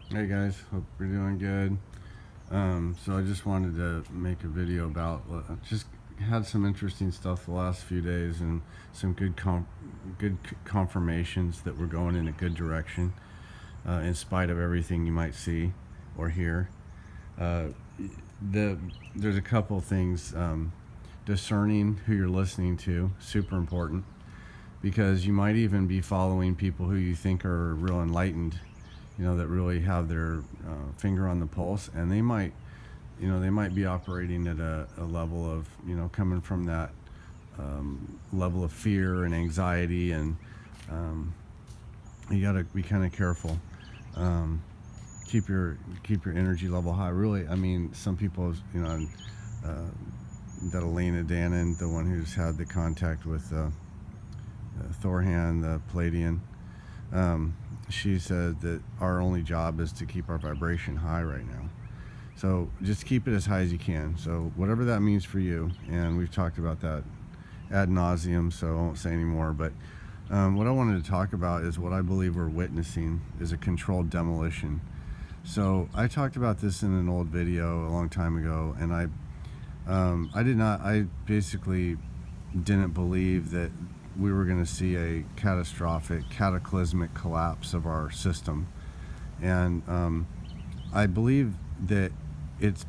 Hey guys, hope you're doing good. So I just wanted to make a video about just had some interesting stuff the last few days and some good confirmations that we're going in a good direction, in spite of everything you might see or hear. Uh, there's a couple things, discerning who you're listening to, super important, because you might even be following people who you think are real enlightened, that really have their finger on the pulse, and they might be operating at a level of, coming from that level of fear and anxiety, and um, you got to be kind of careful. Um, keep your energy level high. Really, I mean, some people, uh, that Elena Dannon, the one who's had the contact with Thorhan, the Palladian, um, she said that our only job is to keep our vibration high right now. So just keep it as high as you can. So whatever that means for you, and we've talked about that ad nauseum, so I won't say anymore. But what I wanted to talk about is what I believe we're witnessing is a controlled demolition. So I talked about this in an old video a long time ago, and I basically didn't believe that we were going to see a catastrophic, cataclysmic collapse of our system. And I believe that it's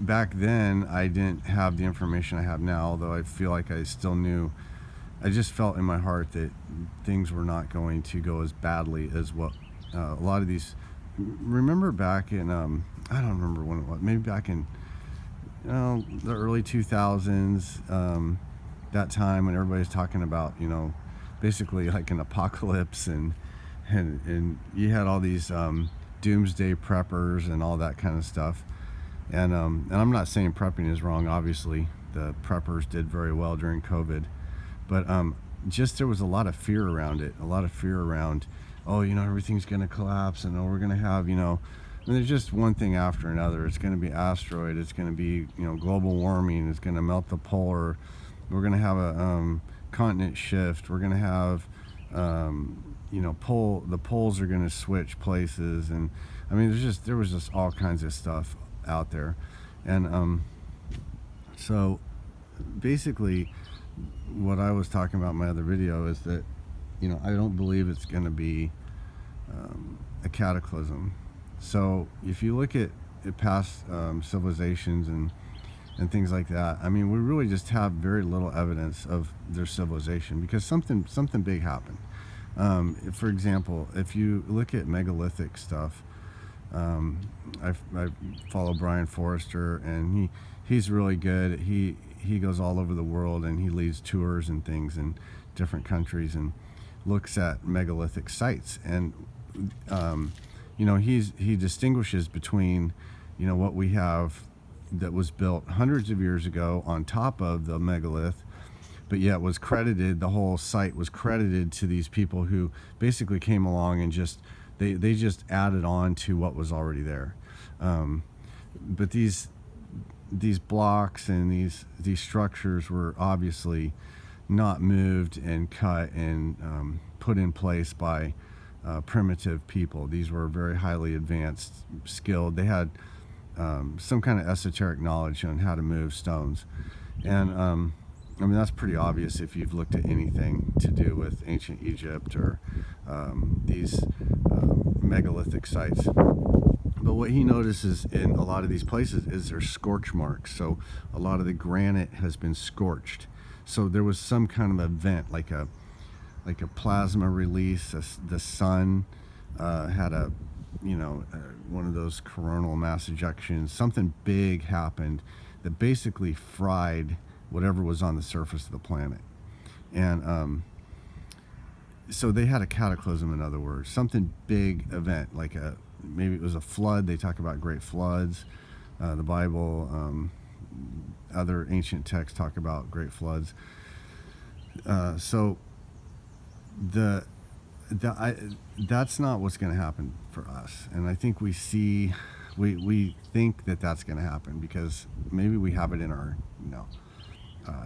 back then I didn't have the information I have now, although I feel like I still knew. I just felt in my heart that things were not going to go as badly as what a lot of these. Remember back in I don't remember when it was. Maybe back in the early 2000s. That time when everybody's talking about, basically like an apocalypse, and you had all these doomsday preppers and all that kind of stuff. And I'm not saying prepping is wrong. Obviously, the preppers did very well during COVID, but just there was a lot of fear around it. A lot of fear around, oh, everything's going to collapse, and oh, we're going to have, and there's just one thing after another. It's going to be asteroid. It's going to be, global warming. It's going to melt the polar. We're going to have a continent shift. We're going to have, the poles are going to switch places, and I mean, there was just all kinds of stuff out there, and so basically, what I was talking about in my other video is that, I don't believe it's going to be a cataclysm. So if you look at past civilizations and things like that, I mean, we really just have very little evidence of their civilization because something big happened. For example, if you look at megalithic stuff, I follow Brian Forrester, and he's really good. He goes all over the world, and he leads tours and things in different countries and looks at megalithic sites. And he distinguishes between, what we have that was built hundreds of years ago on top of the megalith, but yet was credited, the whole site was credited to these people who basically came along and just they just added on to what was already there. But these blocks and these structures were obviously not moved and cut and put in place by primitive people. These were very highly advanced, skilled. They had some kind of esoteric knowledge on how to move stones. And I mean, that's pretty obvious if you've looked at anything to do with ancient Egypt or these megalithic sites. But what he notices in a lot of these places is there's scorch marks. So a lot of the granite has been scorched. So there was some kind of event, like a plasma release. The sun had one of those coronal mass ejections. Something big happened that basically fried whatever was on the surface of the planet. And so they had a cataclysm, in other words, something big event, like maybe it was a flood. They talk about great floods. The Bible, other ancient texts talk about great floods. So that's not what's going to happen for us. And I think we think that that's going to happen because maybe we have it in our,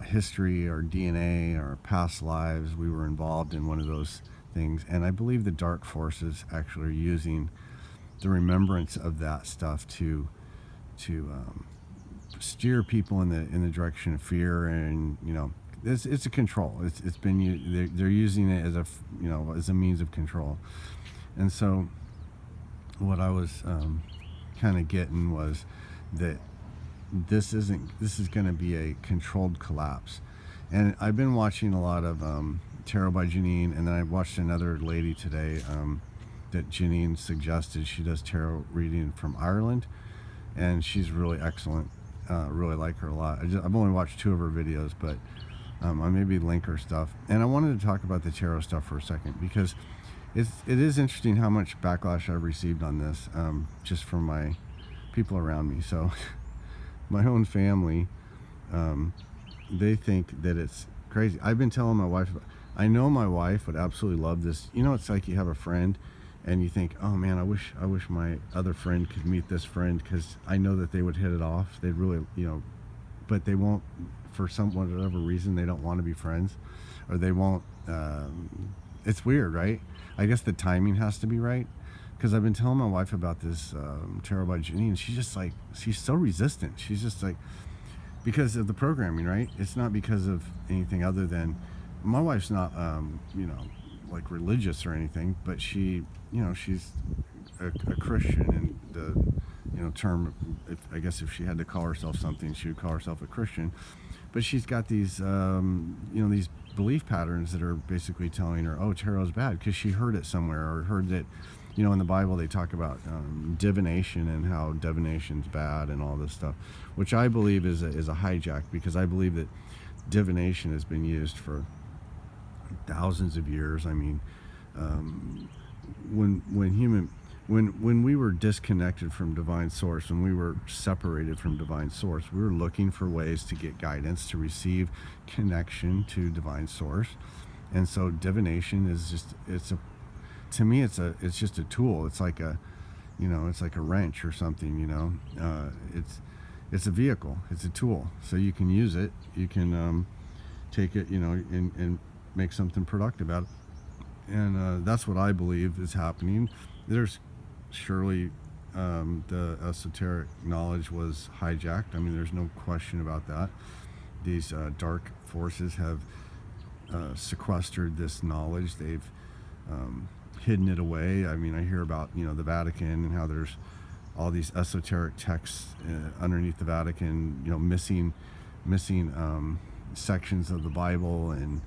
history or DNA or past lives. We were involved in one of those things. And I believe the dark forces actually are using the remembrance of that stuff to steer people in the direction of fear, and it's a control. It's been they're using it as as a means of control. And so what I was kind of getting was that this is going to be a controlled collapse. And I've been watching a lot of Tarot by Janine, and then I watched another lady today that Janine suggested. She does tarot reading from Ireland, and she's really excellent. Really like her a lot. I've only watched 2 of her videos, but I maybe link her stuff. And I wanted to talk about the tarot stuff for a second, because it is interesting how much backlash I've received on this, just from my people around me. So my own family, they think that it's crazy. I've been telling my wife, I know my wife would absolutely love this. It's like you have a friend and you think, oh man, I wish my other friend could meet this friend, because I know that they would hit it off. They'd really, but they won't, for whatever reason. They don't want to be friends, or they won't. It's weird, right? I guess the timing has to be right, because I've been telling my wife about this Tarot by Janine, and she's just like, she's so resistant. She's just like, because of the programming, right? It's not because of anything other than, my wife's not like religious or anything, but she, she's a Christian, and the term, I guess if she had to call herself something, she would call herself a Christian. But she's got these these belief patterns that are basically telling her, oh, tarot's bad, because she heard it somewhere, or heard that in the Bible they talk about divination, and how divination's bad and all this stuff, which I believe is a hijack, because I believe that divination has been used for thousands of years. I mean, when we were disconnected from divine source, when we were separated from divine source, we were looking for ways to get guidance, to receive connection to divine source. And so divination is just, to me it's just a tool. It's like a wrench or something. It's a vehicle, it's a tool, so you can use it, you can take it, and make something productive out of it. And that's what I believe is happening. There's surely the esoteric knowledge was hijacked. I mean, there's no question about that. These dark forces have sequestered this knowledge. They've hidden it away. I mean, I hear about the Vatican, and how there's all these esoteric texts underneath the Vatican, missing sections of the Bible, and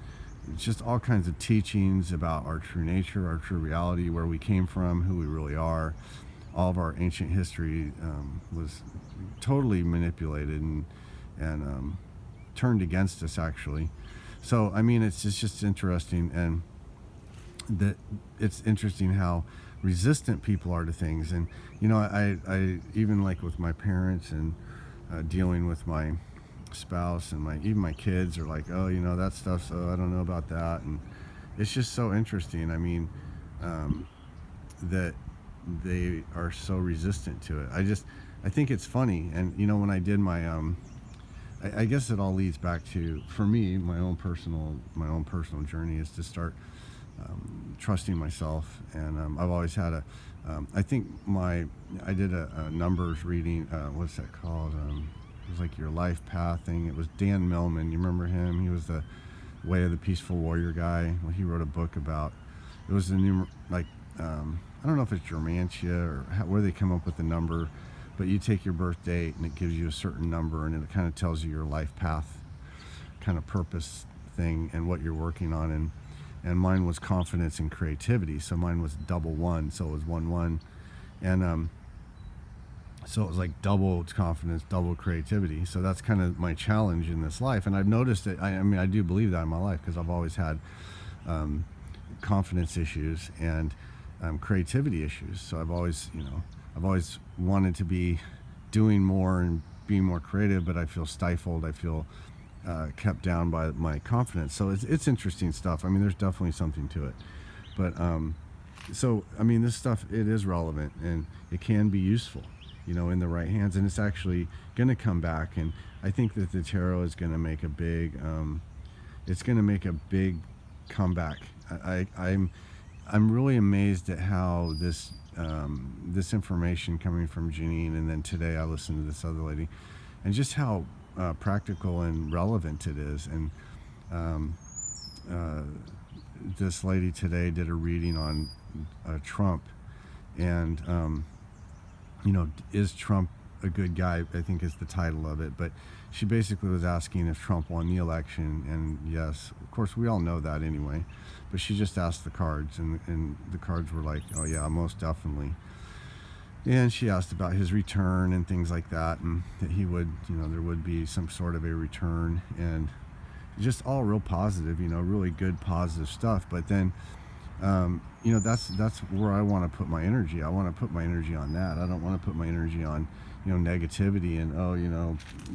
just all kinds of teachings about our true nature, our true reality, where we came from, who we really are. All of our ancient history was totally manipulated and turned against us, actually. So I mean, it's just interesting, and that it's interesting how resistant people are to things. And I even, like with my parents, and dealing with my spouse, and even my kids are like, oh, that stuff, so I don't know about that. And it's just so interesting. I mean, that they are so resistant to it. I think it's funny. And when I did my I guess it all leads back to, for me, my own personal journey is to start trusting myself. And I've always had I did a numbers reading, what's that called, it was like your life path thing. It was Dan Millman. You remember him? He was the Way of the Peaceful Warrior guy. Well, he wrote a book about, it was the new, like, I don't know if it's Germantia or where they come up with the number, but you take your birth date and it gives you a certain number, and it kind of tells you your life path, kind of purpose thing, and what you're working on. And mine was confidence and creativity. So mine was 111. So it was 1-1. And, so it was like double confidence, double creativity. So that's kind of my challenge in this life. And I've noticed that, I mean, I do believe that in my life, because I've always had confidence issues and creativity issues. So I've always wanted to be doing more and being more creative, but I feel stifled. I feel kept down by my confidence. So it's interesting stuff. I mean, there's definitely something to it. But so, I mean, this stuff, it is relevant, and it can be useful, in the right hands, and it's actually going to come back. And I think that the tarot is going to make a big, it's going to make a big comeback. I'm really amazed at how this this information coming from Janine, and then today I listened to this other lady, and just how practical and relevant it is. And this lady today did a reading on Trump, and is Trump a good guy, I think is the title of it. But she basically was asking if Trump won the election, and yes, of course we all know that anyway, but she just asked the cards, and the cards were like, oh yeah, most definitely. And she asked about his return and things like that, and that he would, there would be some sort of a return, and just all real positive, really good positive stuff. But then that's where I want to put my energy. I want to put my energy on that. I don't want to put my energy on negativity and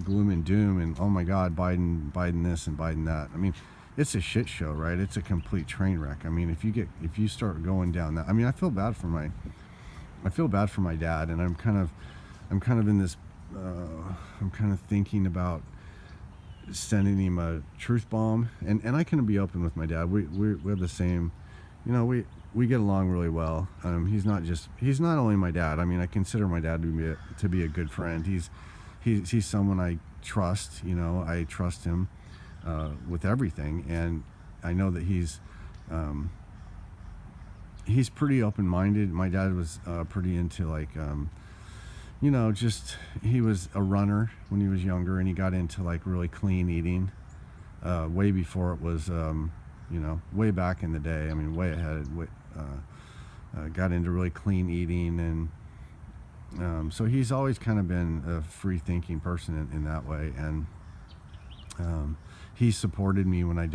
gloom and doom and oh my God, Biden this and Biden that. I mean, it's a shit show, right? It's a complete train wreck. I mean, if you start going down that, I mean, I feel bad for my dad, and I'm kind of in this I'm kind of thinking about sending him a truth bomb, and I can be open with my dad. We have the same, we get along really well. He's not only my dad. I mean, I consider my dad to be a good friend. He's someone I trust. I trust him with everything, and I know that he's pretty open-minded. My dad was pretty into like he was a runner when he was younger, and he got into like really clean eating way before it was way back in the day. I mean, way ahead. Got into really clean eating, and so he's always kind of been a free-thinking person in that way. And he supported me when I had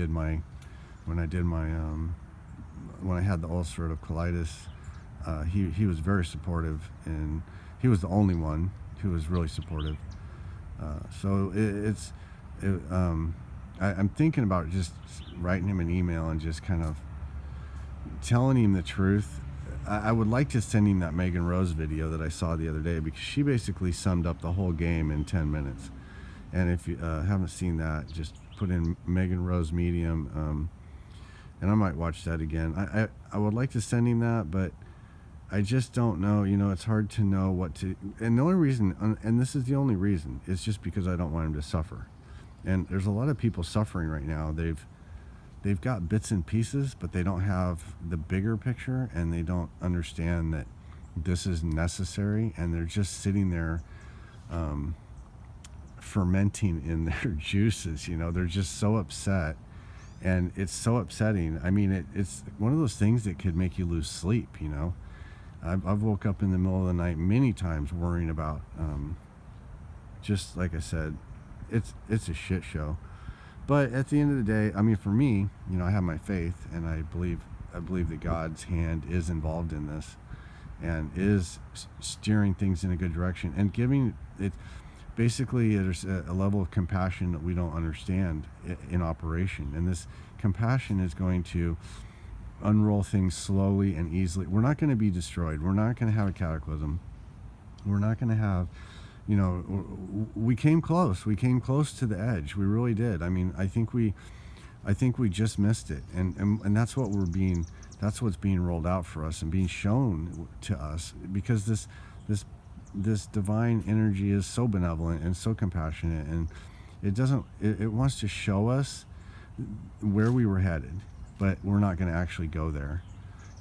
the ulcerative colitis. He was very supportive, and he was the only one who was really supportive. I'm thinking about just writing him an email and just kind of telling him the truth. I would like to send him that Megan Rose video that I saw the other day, because she basically summed up the whole game in 10 minutes. And if you haven't seen that, just put in Megan Rose Medium, and I might watch that again. I would like to send him that, but I just don't know. It's hard to know what to. And the only reason, and this is the only reason, is just because I don't want him to suffer. And there's a lot of people suffering right now. They've got bits and pieces, but they don't have the bigger picture, and they don't understand that this is necessary, and they're just sitting there fermenting in their juices. They're just so upset, and it's so upsetting. I mean, it's one of those things that could make you lose sleep. I've woke up in the middle of the night many times worrying about just like I said, it's a shit show. But at the end of the day, I mean, for me, I have my faith, and I believe that God's hand is involved in this, and is steering things in a good direction, and giving it. Basically, there's a level of compassion that we don't understand in operation, and this compassion is going to unroll things slowly and easily. We're not going to be destroyed. We're not going to have a cataclysm. We're not going to have, we came close. We came close to the edge. We really did. I mean, I think we just missed it, and that's what's being rolled out for us and being shown to us, because this divine energy is so benevolent and so compassionate, and it wants to show us where we were headed, but we're not going to actually go there.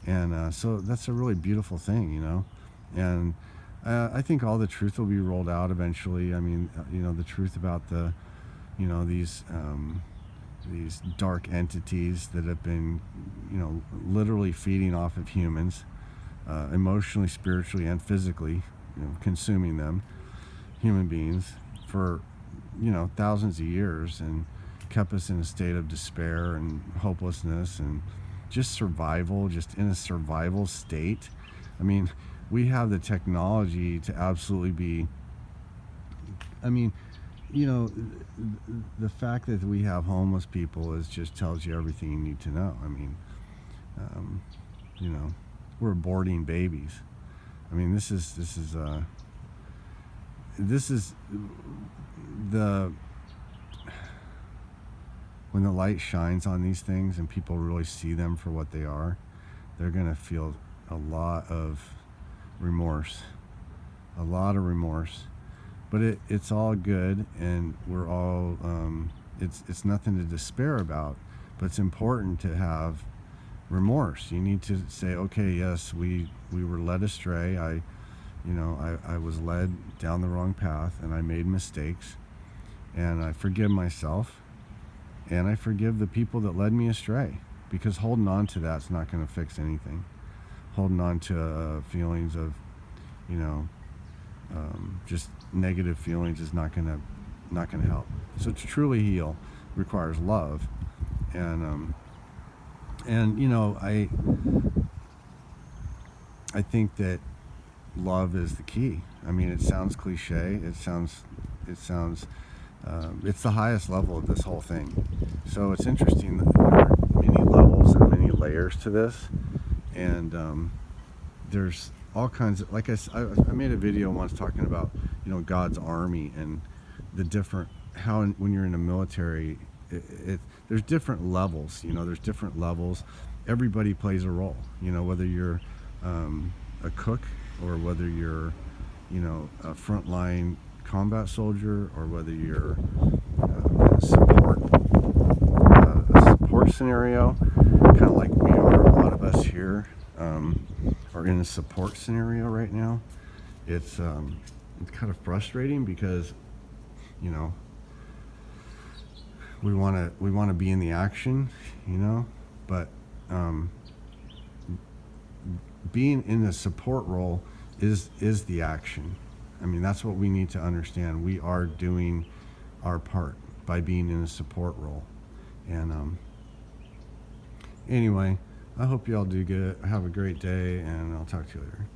And so that's a really beautiful thing, and I think all the truth will be rolled out eventually. I mean, the truth about these dark entities that have been, literally feeding off of humans, emotionally, spiritually, and physically, consuming them, human beings, for thousands of years, and kept us in a state of despair and hopelessness and just survival, just in a survival state. I mean, we have the technology to absolutely be, the fact that we have homeless people just tells you everything you need to know. I mean, we're aborting babies. I mean, this is when the light shines on these things and people really see them for what they are, they're going to feel a lot of remorse, a lot of remorse. But it's all good, and we're all, it's nothing to despair about, but it's important to have remorse. You need to say, okay, yes, we were led astray. I was led down the wrong path, and I made mistakes, and I forgive myself, and I forgive the people that led me astray, because holding on to that's not going to fix anything. Holding on to feelings of, just negative feelings is not going to help. So to truly heal requires love, and I think that love is the key. I mean, it sounds cliche. It's the highest level of this whole thing. So it's interesting that there are many levels and many layers to this, and there's all kinds of, like I made a video once talking about, God's army and the different, how when you're in the military, there's different levels. There's different levels. Everybody plays a role. Whether you're a cook, or whether you're, a frontline combat soldier, or whether you're in a support scenario, kind of like we are. A lot of us here are in a support scenario right now. It's kind of frustrating because, we want to be in the action, but being in the support role is the action. I mean, that's what we need to understand. We are doing our part by being in a support role. And anyway, I hope you all do good. Have a great day, and I'll talk to you later.